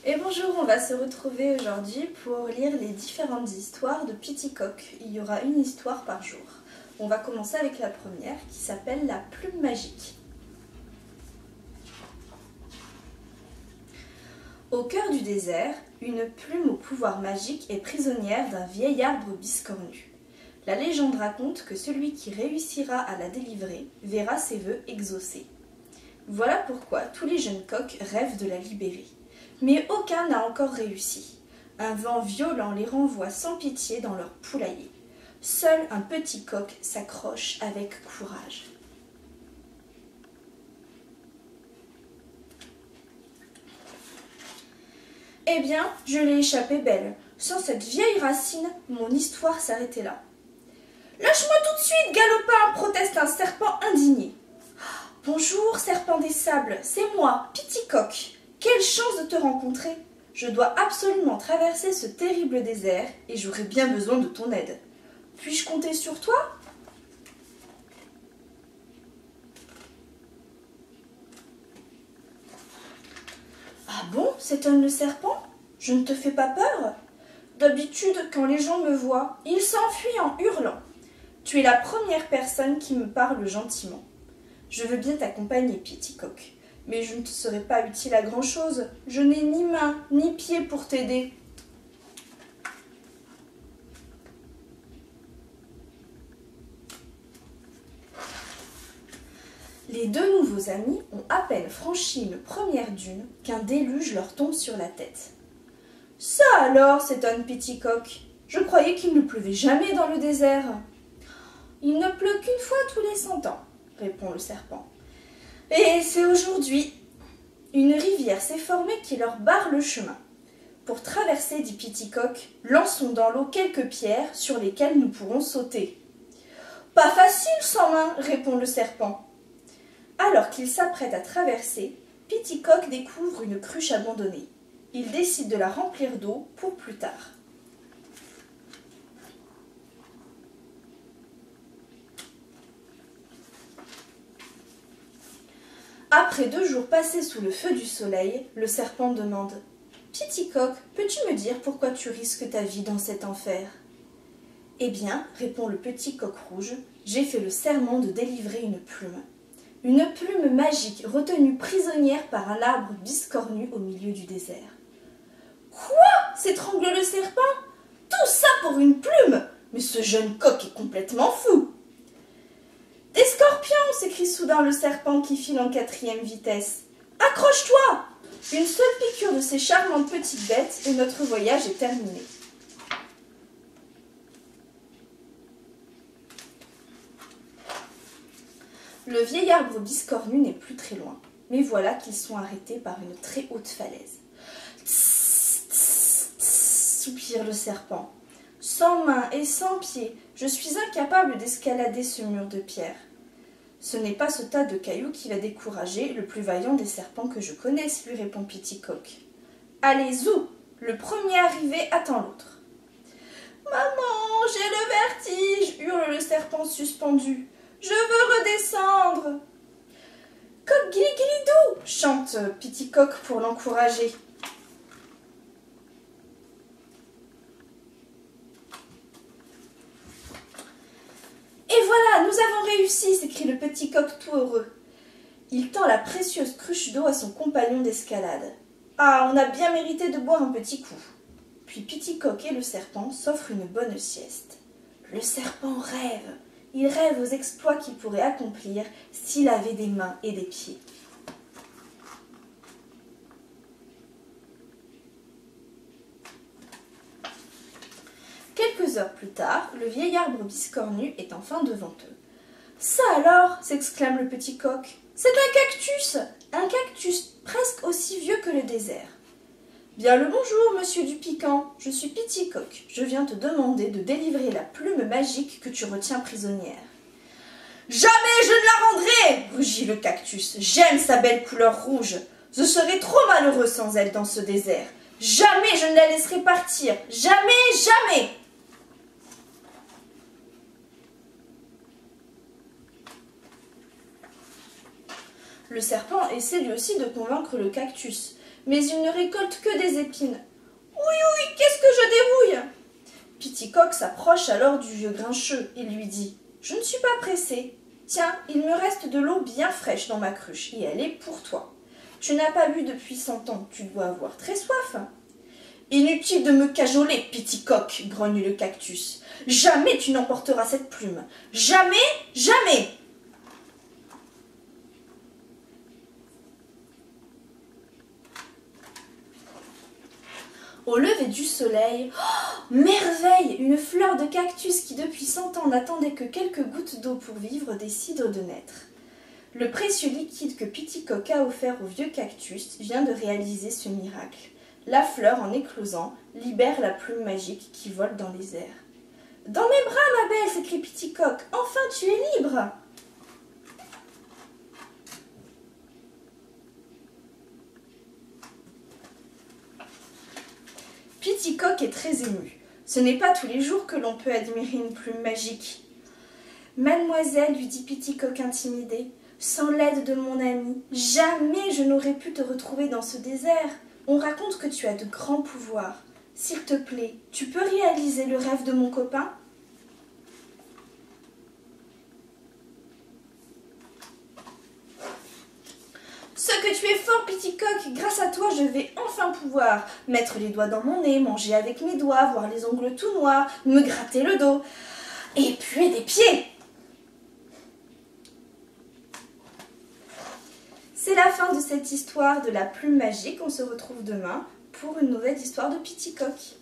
Et bonjour, on va se retrouver aujourd'hui pour lire les différentes histoires de Piticock. Il y aura une histoire par jour. On va commencer avec la première qui s'appelle La plume magique. Au cœur du désert, une plume au pouvoir magique est prisonnière d'un vieil arbre biscornu. La légende raconte que celui qui réussira à la délivrer verra ses vœux exaucés. Voilà pourquoi tous les jeunes coqs rêvent de la libérer. Mais aucun n'a encore réussi. Un vent violent les renvoie sans pitié dans leur poulailler. Seul un petit coq s'accroche avec courage. Eh bien, je l'ai échappé belle. Sans cette vieille racine, mon histoire s'arrêtait là. Lâche-moi tout de suite, galopin, proteste un serpent indigné. Bonjour, serpent des sables, c'est moi, Piticock. Quelle chance de te rencontrer! Je dois absolument traverser ce terrible désert et j'aurai bien besoin de ton aide. Puis-je compter sur toi? Ah bon, s'étonne le serpent? Je ne te fais pas peur? D'habitude, quand les gens me voient, ils s'enfuient en hurlant. Tu es la première personne qui me parle gentiment. Je veux bien t'accompagner, Piticock. Mais je ne te serai pas utile à grand-chose. Je n'ai ni main ni pied pour t'aider. Les deux nouveaux amis ont à peine franchi une première dune qu'un déluge leur tombe sur la tête. « Ça alors, s'étonne Piticock. Je croyais qu'il ne pleuvait jamais dans le désert. »« Il ne pleut qu'une fois tous les 100 ans, » répond le serpent. « Et c'est aujourd'hui. » Une rivière s'est formée qui leur barre le chemin. Pour traverser, dit Piticock, lançons dans l'eau quelques pierres sur lesquelles nous pourrons sauter. Pas facile sans main, répond le serpent. Alors qu'il s'apprête à traverser, Piticock découvre une cruche abandonnée. Il décide de la remplir d'eau pour plus tard. Après 2 jours passés sous le feu du soleil, le serpent demande « Piticock, peux-tu me dire pourquoi tu risques ta vie dans cet enfer ?»« Eh bien, répond le petit coq rouge, j'ai fait le serment de délivrer une plume. Une plume magique retenue prisonnière par un arbre biscornu au milieu du désert. »« Quoi ?» s'étrangle le serpent. « Tout ça pour une plume? Mais ce jeune coq est complètement fou !»« Des scorpions !» s'écrie soudain le serpent qui file en 4e vitesse. « Accroche-toi ! Une seule piqûre de ces charmantes petites bêtes et notre voyage est terminé. » Le vieil arbre biscornu n'est plus très loin, mais voilà qu'ils sont arrêtés par une très haute falaise. « Tss, tss, tss !» soupire le serpent. « Sans main et sans pied, je suis incapable d'escalader ce mur de pierre. » Ce n'est pas ce tas de cailloux qui va décourager le plus vaillant des serpents que je connaisse, lui répond Piticock. Allez, zou! Le premier arrivé attend l'autre. Maman, j'ai le vertige, hurle le serpent suspendu. Je veux redescendre. Coq guili guili dou, chante Piticock pour l'encourager. Et voilà, nous avons réussi, s'écrie le petit coq tout heureux. Il tend la précieuse cruche d'eau à son compagnon d'escalade. Ah, on a bien mérité de boire un petit coup. Puis Piticock et le serpent s'offrent une bonne sieste. Le serpent rêve. Il rêve aux exploits qu'il pourrait accomplir s'il avait des mains et des pieds. Quelques heures plus tard, le vieil arbre biscornu est enfin devant eux. « Ça alors !» s'exclame le petit coq. « C'est un cactus presque aussi vieux que le désert. »« Bien le bonjour, monsieur du piquant, je suis Piticock. Je viens te demander de délivrer la plume magique que tu retiens prisonnière. »« Jamais je ne la rendrai !» rugit le cactus. « J'aime sa belle couleur rouge. Je serai trop malheureux sans elle dans ce désert. Jamais je ne la laisserai partir. Jamais, jamais !» Le serpent essaie lui aussi de convaincre le cactus, mais il ne récolte que des épines. Oui, oui, qu'est-ce que je dérouille? Petit-Coq s'approche alors du vieux grincheux et lui dit: Je ne suis pas pressé. Tiens, il me reste de l'eau bien fraîche dans ma cruche et elle est pour toi. Tu n'as pas bu depuis 100 ans, tu dois avoir très soif. Inutile de me cajoler, Petit-Coq, grogne le cactus. Jamais tu n'emporteras cette plume. Jamais, jamais. Au lever du soleil, oh, merveille, une fleur de cactus qui depuis 100 ans n'attendait que quelques gouttes d'eau pour vivre décide de naître. Le précieux liquide que Petit-Coq a offert au vieux cactus vient de réaliser ce miracle. La fleur, en éclosant, libère la plume magique qui vole dans les airs. « Dans mes bras, ma belle !» s'écrie Petit-Coq. « Enfin, tu es libre !» Petit-Coq est très ému. Ce n'est pas tous les jours que l'on peut admirer une plume magique. « Mademoiselle, lui dit Petit-Coq intimidé, sans l'aide de mon ami, jamais je n'aurais pu te retrouver dans ce désert. On raconte que tu as de grands pouvoirs. S'il te plaît, tu peux réaliser le rêve de mon copain ? » Ce que tu es fort, Petit-Coq, grâce à toi, je vais enfin pouvoir mettre les doigts dans mon nez, manger avec mes doigts, voir les ongles tout noirs, me gratter le dos et puer des pieds. C'est la fin de cette histoire de la plume magique. On se retrouve demain pour une nouvelle histoire de Petit-Coq.